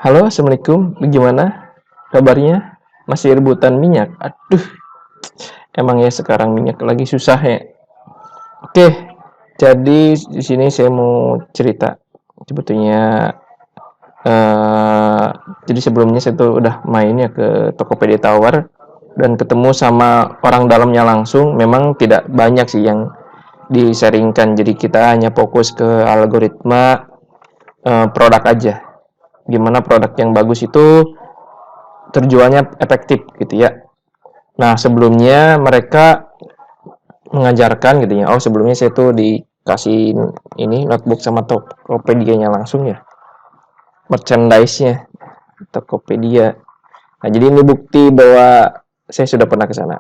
Halo, Assalamualaikum. Gimana kabarnya? Masih rebutan minyak? Aduh, emang ya sekarang minyak lagi susah ya. Oke, jadi di sini saya mau cerita. Sebetulnya, eh jadi sebelumnya saya tuh udah main ya ke Tokopedia Tower dan ketemu sama orang dalamnya langsung. Memang tidak banyak sih yang disaringkan. Jadi kita hanya fokus ke algoritma produk aja. Gimana produk yang bagus itu terjualnya efektif gitu ya. Nah, sebelumnya mereka mengajarkan gitu ya. Oh, sebelumnya saya tuh dikasih ini notebook sama Tokopedia-nya langsung ya. Merchandise-nya Tokopedia. Nah, jadi ini bukti bahwa saya sudah pernah ke sana.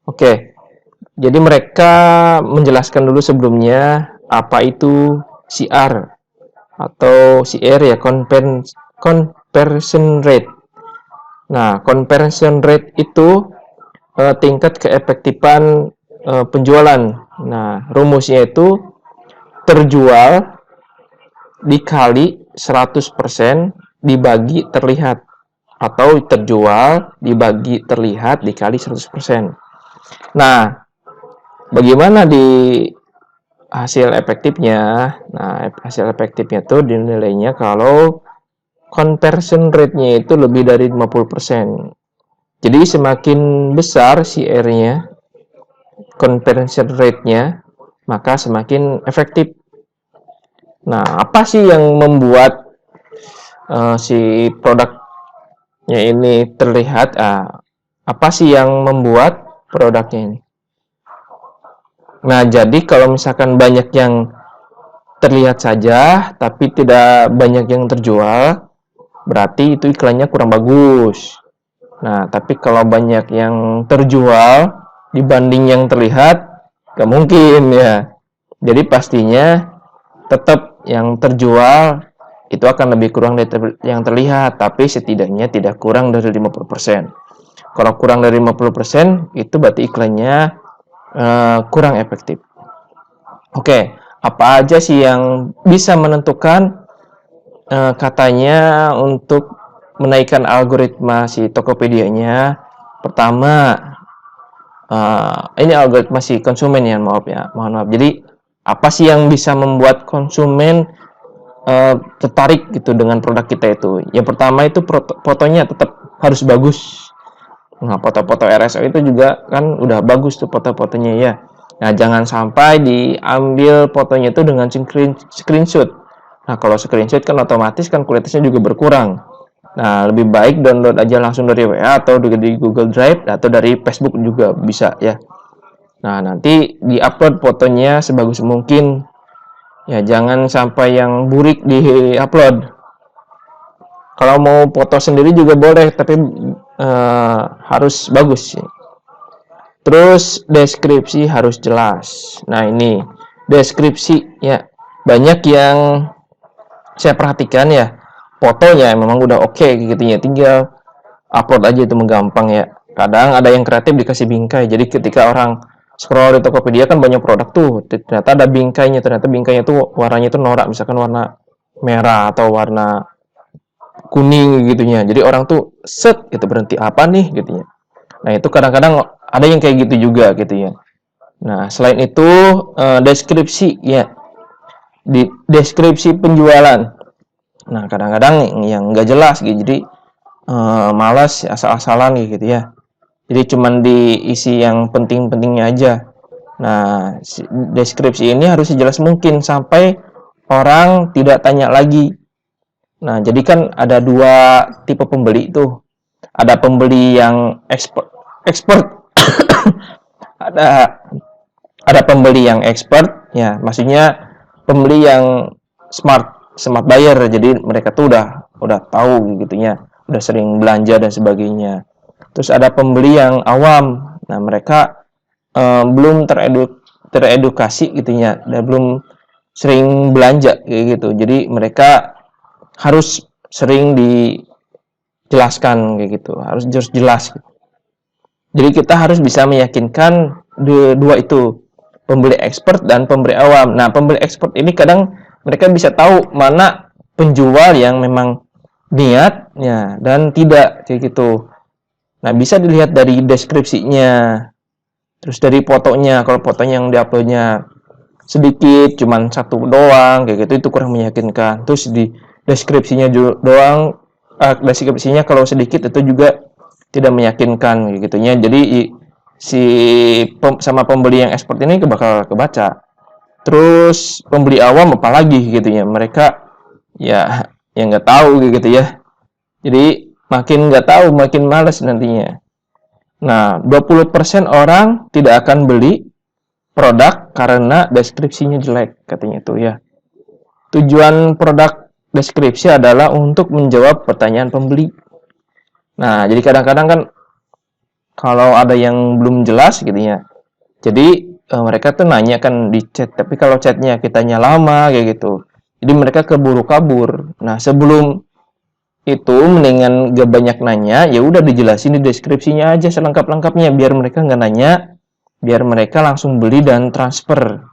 Oke. Jadi mereka menjelaskan dulu sebelumnya apa itu CR atau CR ya, conversion rate. Nah, conversion rate itu tingkat keefektifan penjualan. Nah, rumusnya itu terjual dikali 100% dibagi terlihat atau terjual dibagi terlihat dikali 100%. Nah, bagaimana di hasil efektifnya? Nah, hasil efektifnya tuh dinilainya kalau conversion rate-nya itu lebih dari 50%. Jadi semakin besar CR-nya, conversion rate-nya, maka semakin efektif. Nah, apa sih yang membuat si produknya ini terlihat? Apa sih yang membuat produknya ini? Nah, jadi kalau misalkan banyak yang terlihat saja, tapi tidak banyak yang terjual, berarti itu iklannya kurang bagus. Nah, tapi kalau banyak yang terjual dibanding yang terlihat, gak mungkin ya. Jadi pastinya tetap yang terjual itu akan lebih kurang dari yang terlihat, tapi setidaknya tidak kurang dari 50%. Kalau kurang dari 50%, itu berarti iklannya kurang efektif. Oke, apa aja sih yang bisa menentukan katanya untuk menaikkan algoritma si Tokopedia-nya? Pertama, ini algoritma si konsumen ya, mohon maaf. Jadi apa sih yang bisa membuat konsumen tertarik gitu dengan produk kita itu? Yang pertama itu fotonya tetap harus bagus. Nah, foto-foto RSO itu juga kan udah bagus tuh foto-fotonya ya. Nah, jangan sampai diambil fotonya itu dengan screenshot. Nah, kalau screenshot kan otomatis kan kualitasnya juga berkurang. Nah, lebih baik download aja langsung dari WA atau dari Google Drive atau dari Facebook juga bisa ya. Nah, nanti di-upload fotonya sebagus mungkin. Ya, jangan sampai yang burik di-upload. Kalau mau foto sendiri juga boleh, tapi harus bagus. Terus deskripsi harus jelas. Nah, ini deskripsi ya. Banyak yang saya perhatikan ya, fotonya memang udah oke gitu ya. Tinggal upload aja itu menggampang ya. Kadang ada yang kreatif dikasih bingkai. Jadi ketika orang scroll di Tokopedia kan banyak produk tuh. Ternyata ada bingkainya. Ternyata bingkainya tuh warnanya tuh norak. Misalkan warna merah atau warna kuning gitunya. Jadi orang tuh set gitu berhenti apa nih gitu ya. Nah, itu kadang-kadang ada yang kayak gitu juga gitu ya. Nah, selain itu deskripsi ya. Di deskripsi penjualan. Nah, kadang-kadang yang nggak jelas gitu. Jadi malas asal-asalan gitu ya. Jadi cuman diisi yang penting-pentingnya aja. Nah, deskripsi ini harus sejelas mungkin sampai orang tidak tanya lagi. Nah, jadi kan ada dua tipe pembeli tuh. Ada pembeli yang expert, ada pembeli yang expert, ya, maksudnya pembeli yang smart buyer. Jadi mereka tuh udah tahu gitunya, udah sering belanja dan sebagainya. Terus ada pembeli yang awam. Nah, mereka belum teredukasi gitunya, dan belum sering belanja kayak gitu. Jadi mereka harus sering dijelaskan kayak gitu, harus jelas gitu. Jadi kita harus bisa meyakinkan dua itu, pembeli expert dan pembeli awam. Nah, pembeli expert ini kadang mereka bisa tahu mana penjual yang memang niat ya dan tidak kayak gitu. Nah, bisa dilihat dari deskripsinya, terus dari fotonya. Kalau fotonya yang diuploadnya sedikit, cuman satu doang kayak gitu, itu kurang meyakinkan. Terus di deskripsinya doang, deskripsinya kalau sedikit itu juga tidak meyakinkan kayak gitunya. Jadi si sama pembeli yang expert ini bakal kebaca. Terus pembeli awam apalagi gitu ya, mereka ya yang nggak tahu gitu ya. Jadi makin nggak tahu makin males nantinya. Nah, 20% orang tidak akan beli produk karena deskripsinya jelek katanya itu ya. Tujuan produk deskripsi adalah untuk menjawab pertanyaan pembeli. Nah, jadi kadang-kadang kan kalau ada yang belum jelas gitu ya. Jadi mereka tuh nanya kan di chat, tapi kalau chatnya kitanya lama kayak gitu. Jadi mereka keburu kabur. Nah, sebelum itu mendingan gak banyak nanya, ya udah dijelasin di deskripsinya aja selengkap-lengkapnya biar mereka nggak nanya, biar mereka langsung beli dan transfer.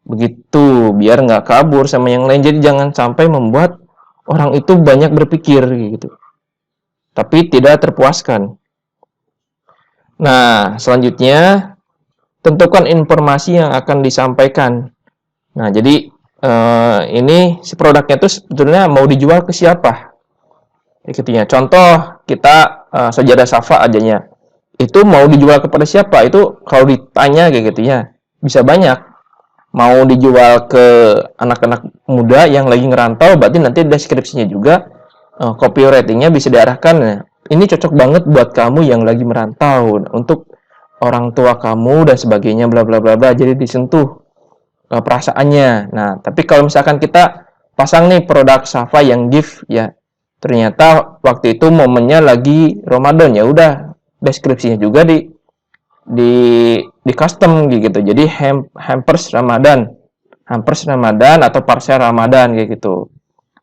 Begitu, biar nggak kabur sama yang lain. Jadi jangan sampai membuat orang itu banyak berpikir gitu, tapi tidak terpuaskan. Nah, selanjutnya tentukan informasi yang akan disampaikan. Nah, jadi ini si produknya itu sebetulnya mau dijual ke siapa? Ikutinya. Contoh kita sajadah safa ajanya. Itu mau dijual kepada siapa? Itu kalau ditanya kayak gitu ya, bisa banyak. Mau dijual ke anak-anak muda yang lagi ngerantau, berarti nanti deskripsinya juga copywritingnya bisa diarahkan. Nah, ini cocok banget buat kamu yang lagi merantau, untuk orang tua kamu dan sebagainya, bla bla bla bla. Jadi disentuh perasaannya. Nah, tapi kalau misalkan kita pasang nih produk Safa yang gift ya, ternyata waktu itu momennya lagi Ramadan, ya udah deskripsinya juga di custom gitu. Jadi hampers Ramadan atau parcel Ramadan kayak gitu.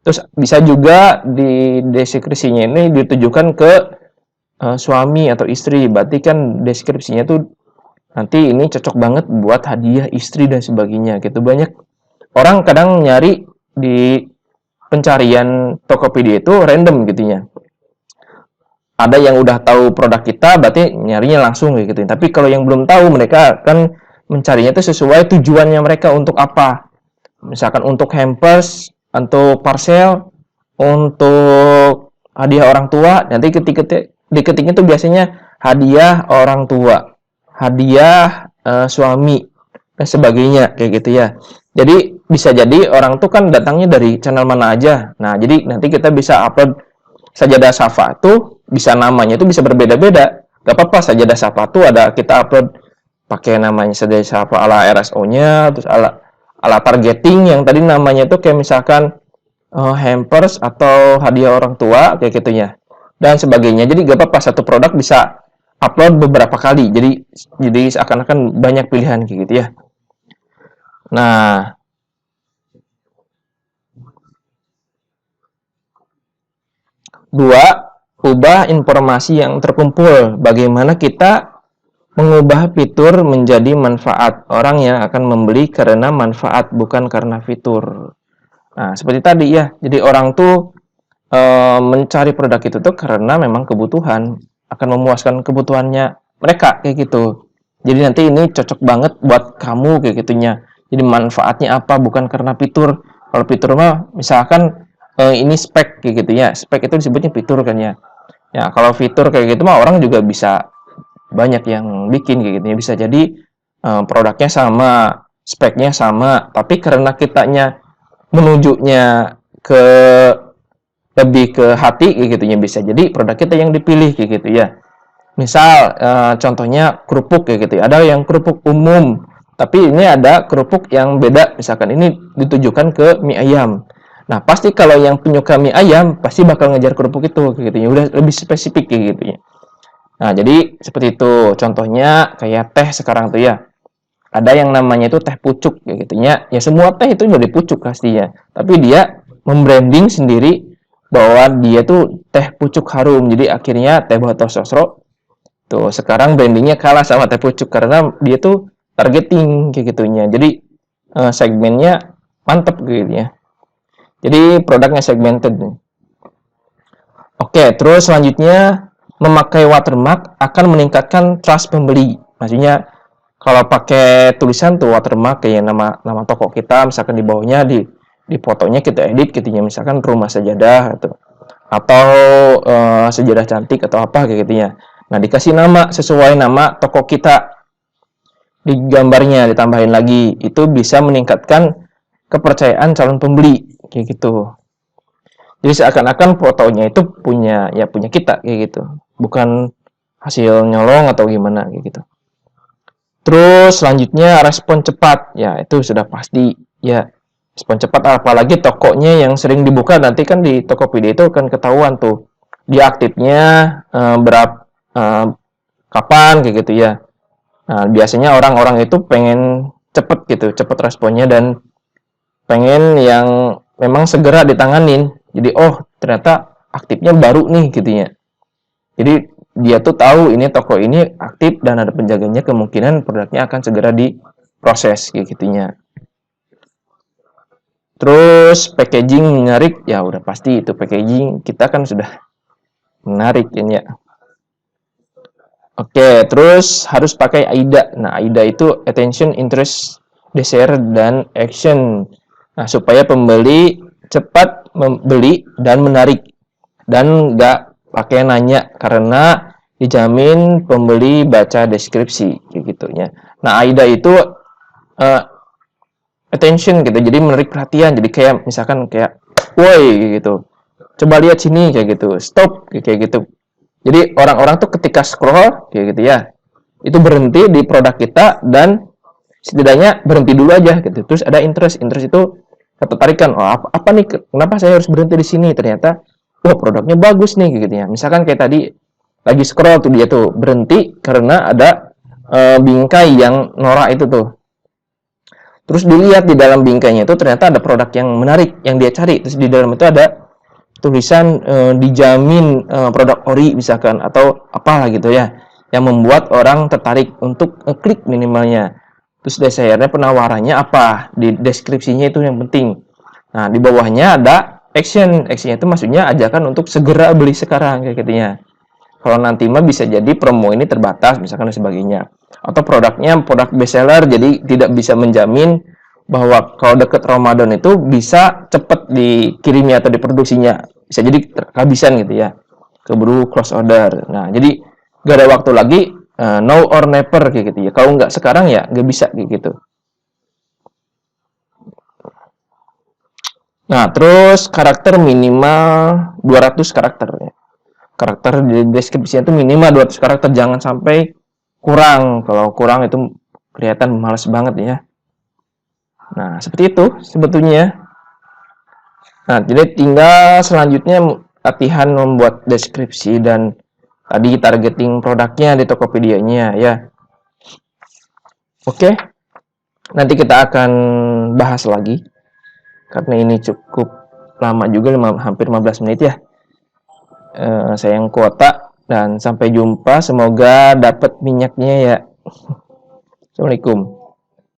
Terus bisa juga di deskripsinya ini ditujukan ke suami atau istri. Berarti kan deskripsinya tuh nanti ini cocok banget buat hadiah istri dan sebagainya gitu. Banyak orang kadang nyari di pencarian Tokopedia itu random gitu ya. Ada yang udah tahu produk kita, berarti nyarinya langsung gitu. Tapi kalau yang belum tahu, mereka akan mencarinya itu sesuai tujuannya mereka untuk apa. Misalkan untuk hampers, untuk parcel, untuk hadiah orang tua, nanti diketiknya tuh biasanya hadiah orang tua, hadiah suami, dan sebagainya kayak gitu ya. Jadi bisa jadi orang tuh kan datangnya dari channel mana aja. Nah, jadi nanti kita bisa upload sajadah safa tuh bisa namanya itu bisa berbeda-beda. Gak apa-apa, sajadah safa tuh ada kita upload pakai namanya sajadah safa ala RSO-nya, terus ala targeting yang tadi namanya tuh kayak misalkan hampers atau hadiah orang tua kayak gitunya dan sebagainya. Jadi gak apa-apa, satu produk bisa upload beberapa kali. Jadi seakan-akan banyak pilihan kayak gitu ya. Nah, dua, ubah informasi yang terkumpul. Bagaimana kita mengubah fitur menjadi manfaat. Orang yang akan membeli karena manfaat, bukan karena fitur. Nah, seperti tadi ya. Jadi orang tuh mencari produk itu tuh karena memang kebutuhan, akan memuaskan kebutuhannya mereka kayak gitu. Jadi nanti ini cocok banget buat kamu kayak gitunya. Jadi manfaatnya apa, bukan karena fitur. Kalau fitur mah misalkan ini spek kayak gitu ya. Spek itu disebutnya fitur kan ya. Ya, kalau fitur kayak gitu mah orang juga bisa banyak yang bikin kayak gitu ya. Bisa jadi produknya sama, speknya sama, tapi karena kitanya menunjuknya ke lebih ke hati kayak gitu ya, bisa jadi produk kita yang dipilih kayak gitu ya. Misal contohnya kerupuk kayak gitu ya. Ada yang kerupuk umum, tapi ini ada kerupuk yang beda, misalkan ini ditujukan ke mie ayam. Nah, pasti kalau yang penyuka mie ayam pasti bakal ngejar kerupuk itu kayak gitu ya. Udah lebih spesifik kayak gitu ya. Nah, jadi seperti itu. Contohnya kayak teh sekarang tuh ya. Ada yang namanya itu teh pucuk kayak gitu ya. Ya semua teh itu udah dipucuk pastinya. Tapi dia membranding sendiri bahwa dia tuh teh pucuk harum. Jadi akhirnya teh botol sosro tuh sekarang brandingnya kalah sama teh pucuk karena dia tuh targeting kayak gitunya. Jadi segmennya mantep gitu ya. Jadi produknya segmented. Oke, terus selanjutnya memakai watermark akan meningkatkan trust pembeli. Maksudnya kalau pakai tulisan tuh watermark kayak nama toko kita, misalkan di bawahnya di fotonya kita edit gitu ya, misalkan rumah sajadah atau sejadah cantik atau apa kayak gitu ya. Nah, dikasih nama sesuai nama toko kita di gambarnya, ditambahin lagi. Itu bisa meningkatkan kepercayaan calon pembeli kayak gitu. Jadi seakan-akan fotonya itu punya kita kayak gitu. Bukan hasil nyolong atau gimana kayak gitu. Terus selanjutnya respon cepat. Ya, itu sudah pasti ya. Respon cepat apalagi tokonya yang sering dibuka, nanti kan di Tokopedia itu kan ketahuan tuh dia aktifnya berapa kapan kayak gitu ya. Nah, biasanya orang-orang itu pengen cepet gitu, cepet responnya dan pengen yang memang segera ditanganin. Jadi oh ternyata aktifnya baru nih gitu ya. Jadi dia tuh tahu ini toko ini aktif dan ada penjaganya, kemungkinan produknya akan segera diproses kayak gitunya. Terus packaging menarik, ya udah pasti itu packaging kita kan sudah menarik ya. Oke, terus harus pakai AIDA. Nah, AIDA itu attention, interest, desire, dan action. Nah, supaya pembeli cepat membeli dan menarik. Dan nggak pakai nanya, karena dijamin pembeli baca deskripsi, kayak gitu ya. Nah, AIDA itu attention gitu, jadi menarik perhatian. Jadi kayak misalkan kayak, woi gitu, coba lihat sini kayak gitu, stop kayak gitu. Jadi orang-orang tuh ketika scroll kayak gitu ya, itu berhenti di produk kita dan setidaknya berhenti dulu aja gitu. Terus ada interest itu ketertarikan. Oh apa nih? Kenapa saya harus berhenti di sini? Ternyata, wah produknya bagus nih gitu ya. Misalkan kayak tadi lagi scroll tuh dia tuh berhenti karena ada bingkai yang norak itu tuh. Terus dilihat di dalam bingkainya itu ternyata ada produk yang menarik yang dia cari. Terus di dalam itu ada tulisan dijamin produk ori misalkan atau apalah gitu ya, yang membuat orang tertarik untuk klik minimalnya. Terus desire-nya penawarannya apa, di deskripsinya itu yang penting. Nah, di bawahnya ada actionnya itu maksudnya ajakan untuk segera beli sekarang kayak gitu ya. Kalau nanti mah bisa jadi promo ini terbatas misalkan dan sebagainya. Atau produknya produk bestseller, jadi tidak bisa menjamin bahwa kalau deket Ramadan itu bisa cepat dikirimnya atau diproduksinya. Bisa jadi kehabisan gitu ya. Keburu close order. Nah, jadi gak ada waktu lagi, now or never kayak gitu ya. Kalau nggak sekarang ya nggak bisa kayak gitu. Nah, terus karakter minimal 200 karakter ya. Karakter di deskripsinya itu minimal 200 karakter, jangan sampai kurang. Kalau kurang itu kelihatan males banget ya. Nah, seperti itu sebetulnya. Nah, jadi tinggal selanjutnya latihan membuat deskripsi dan tadi targeting produknya di Tokopedia-nya ya. Oke, nanti kita akan bahas lagi karena ini cukup lama juga, hampir 15 menit ya. Sayang kuota dan sampai jumpa, semoga dapat minyaknya ya. Assalamualaikum.